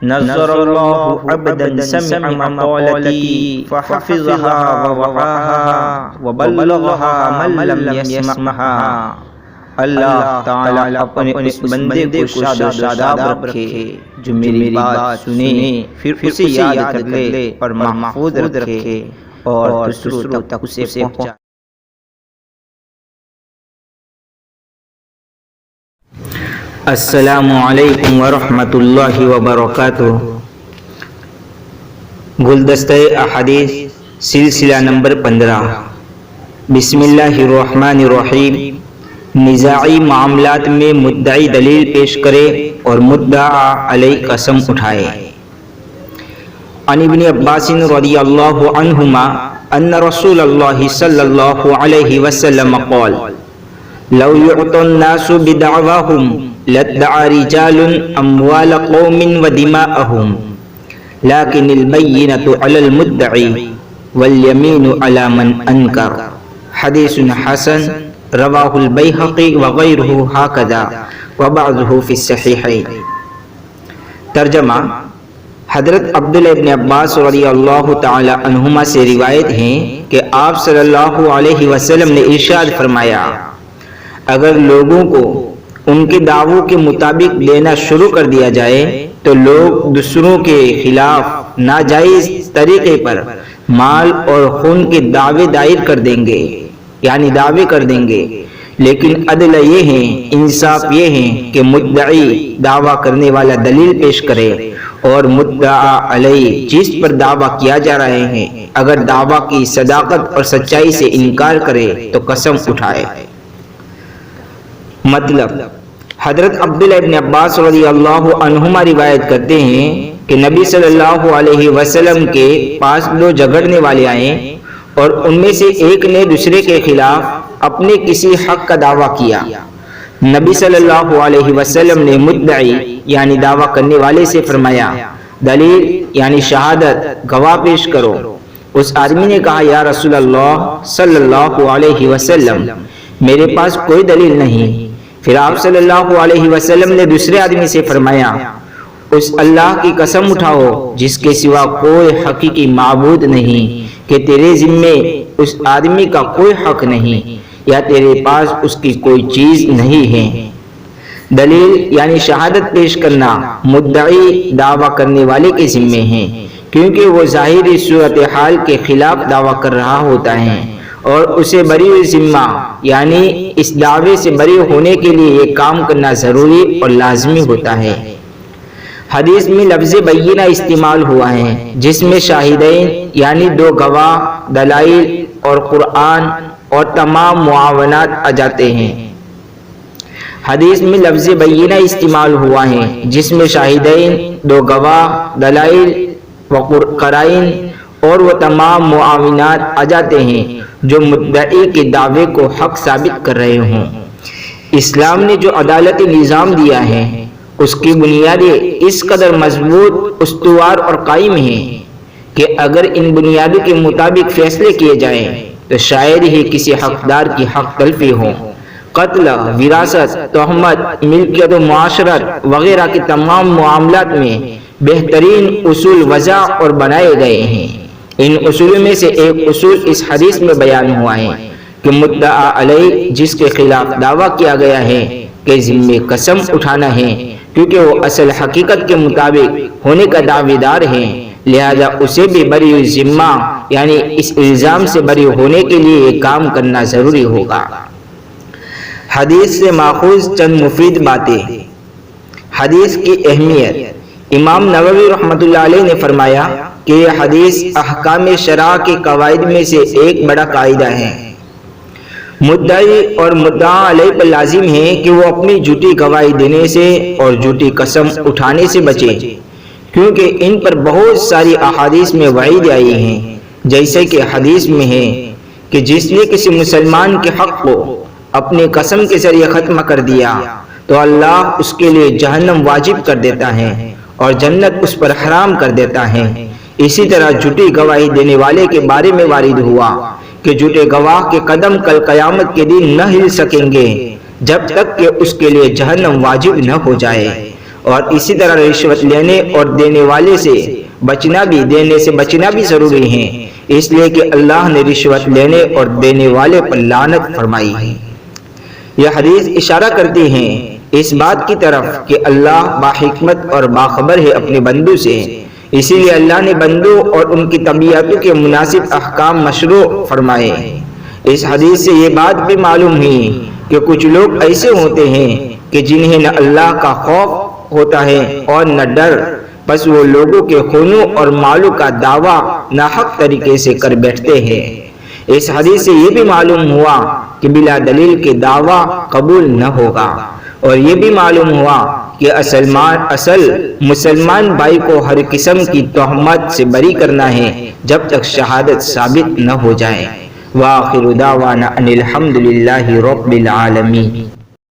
نظر اللہ عبدا سمع مقالتی فحفظها ووعاها وبلغها من لم يسمعها۔ اللہ تعالیٰ اپنے اس بندے کو شاد و شاداب رکھے جو میری بات سنے پھر اسے یاد کر لے اور محفوظ رکھے اور دوسروں تک اسے پہنچائے۔ السلام علیکم ورحمۃ اللہ وبرکاتہ۔ گلدستہ احادیث سلسلہ نمبر 15۔ بسم اللہ الرحمن الرحیم۔ نزاعی معاملات میں مدعی دلیل پیش کرے اور مدعا علیہ قسم اٹھائے۔ عن ابن عباس رضی اللہ عنہما ان رسول اللہ صلی اللہ علیہ وسلم قال لو يعطى الناس بدعواهم لادعى رجال اموال قوم ودماءهم لكن البينة على المدعي واليمين على من انكر۔ حدیث حسن رواہ البیہقی وغیرہ ہکذا وبعضہ فی الصحیحین۔ ترجمہ: حضرت عبداللہ ابن عباس رضی اللہ تعالی عنہما سے روایت ہے کہ آپ صلی اللہ علیہ وسلم نے ارشاد فرمایا، اگر لوگوں کو ان کے دعووں کے مطابق دینا شروع کر دیا جائے تو لوگ دوسروں کے خلاف ناجائز طریقے پر مال اور خون کے دعوے دائر کر دیں گے، یعنی دعوے کر دیں گے، لیکن عدل یہ ہے، انصاف یہ ہے کہ مدعی دعویٰ کرنے والا دلیل پیش کرے اور مدعا علیہ جس پر دعویٰ کیا جا رہے ہیں اگر دعویٰ کی صداقت اور سچائی سے انکار کرے تو قسم اٹھائے۔ مطلب: حضرت عبداللہ ابن عباس رضی اللہ عنہما روایت کرتے ہیں کہ نبی صلی اللہ علیہ وسلم کے پاس دو جھگڑنے والے آئے اور ان میں سے ایک نے دوسرے کے خلاف اپنے کسی حق کا دعویٰ کیا۔ نبی صلی اللہ علیہ وسلم نے مدعی یعنی دعویٰ کرنے والے سے فرمایا، دلیل یعنی شہادت، گواہ پیش کرو۔ اس آدمی نے کہا، یا رسول اللہ صلی اللہ علیہ وسلم، میرے پاس کوئی دلیل نہیں۔ پھر آپ صلی اللہ علیہ وسلم نے دوسرے آدمی سے فرمایا، اس اللہ کی قسم اٹھاؤ جس کے سوا کوئی حقیقی معبود نہیں کہ تیرے ذمے اس آدمی کا کوئی حق نہیں یا تیرے پاس اس کی کوئی چیز نہیں ہے۔ دلیل یعنی شہادت پیش کرنا مدعی دعویٰ کرنے والے کے ذمے ہے، کیونکہ وہ ظاہری صورتحال کے خلاف دعویٰ کر رہا ہوتا ہے اور اسے بری ذمہ یعنی اس دعوے سے بری ہونے کے لیے یہ کام کرنا ضروری اور لازمی ہوتا ہے۔ حدیث میں لفظ بینہ استعمال ہوا ہے جس میں شاہدین یعنی دو گواہ، دلائل اور قرآن اور تمام معاونات آ جاتے ہیں۔ حدیث میں لفظ بینہ استعمال ہوا ہے جس میں شاہدین، دو گواہ، دلائل و قرائن اور وہ تمام معاونات آ جاتے ہیں جو مدعی کے دعوے کو حق ثابت کر رہے ہوں۔ اسلام نے جو عدالتی نظام دیا ہے اس کی بنیادیں اس قدر مضبوط، استوار اور قائم ہیں کہ اگر ان بنیادوں کے مطابق فیصلے کیے جائیں تو شاید ہی کسی حقدار کی حق تلفی ہو۔ قتل، وراثت، تہمت، ملکیت و معاشرت وغیرہ کے تمام معاملات میں بہترین اصول وضع اور بنائے گئے ہیں۔ ان اصول میں سے ایک اصول اس حدیث میں بیان ہوا ہے کہ مدعا علیہ جس کے خلاف دعویٰ کیا گیا ہے کہ ذمے قسم اٹھانا ہے، کیونکہ وہ اصل حقیقت کے مطابق ہونے کا دعوے دار ہے، لہذا اسے بھی بری ذمہ یعنی اس الزام سے بری ہونے کے لیے یہ کام کرنا ضروری ہوگا۔ حدیث سے ماخوذ چند مفید باتیں۔ حدیث کی اہمیت۔ امام نووی رحمۃ اللہ علیہ نے فرمایا کہ یہ حدیث احکام شرع کے قواعد میں سے ایک بڑا قاعدہ ہے۔ مدعی اور مدعا علیہ پر لازم ہے کہ وہ اپنی جھوٹی گواہی دینے سے اور جھوٹی قسم اٹھانے سے بچے، کیونکہ ان پر بہت ساری احادیث میں وعید آئی ہیں، جیسے کہ حدیث میں ہے کہ جس نے کسی مسلمان کے حق کو اپنی قسم کے ذریعے ختم کر دیا تو اللہ اس کے لیے جہنم واجب کر دیتا ہے اور جنت اس پر حرام کر دیتا ہے۔ اسی طرح جھوٹی گواہی دینے والے کے بارے میں وارد ہوا کہ جھوٹے گواہ کے قدم کل قیامت کے دن نہ ہل سکیں گے جب تک کہ اس کے لیے جہنم واجب نہ ہو جائے، اور اسی طرح رشوت لینے اور دینے والے سے دینے سے بچنا بھی ضروری ہے، اس لیے کہ اللہ نے رشوت لینے اور دینے والے پر لعنت فرمائی ہے۔ یہ حدیث اشارہ کرتی ہیں اس بات کی طرف کہ اللہ باحکمت اور باخبر ہے اپنے بندوں سے، اسی لیے اللہ نے بندوں اور ان کی طبیعتوں کے مناسب احکام مشروع فرمائے۔ اس حدیث سے یہ بات بھی معلوم ہوئی کہ کچھ لوگ ایسے ہوتے ہیں کہ جنہیں نہ اللہ کا خوف ہوتا ہے اور نہ ڈر، بس وہ لوگوں کے خونوں اور مالوں کا دعویٰ ناحق طریقے سے کر بیٹھتے ہیں۔ اس حدیث سے یہ بھی معلوم ہوا کہ بلا دلیل کے دعویٰ قبول نہ ہوگا، اور یہ بھی معلوم ہوا کہ اصل مسلمان بھائی کو ہر قسم کی تہمت سے بری کرنا ہے جب تک شہادت ثابت نہ ہو جائے۔ وآخر دعوانا ان الحمد للہ رب العالمین۔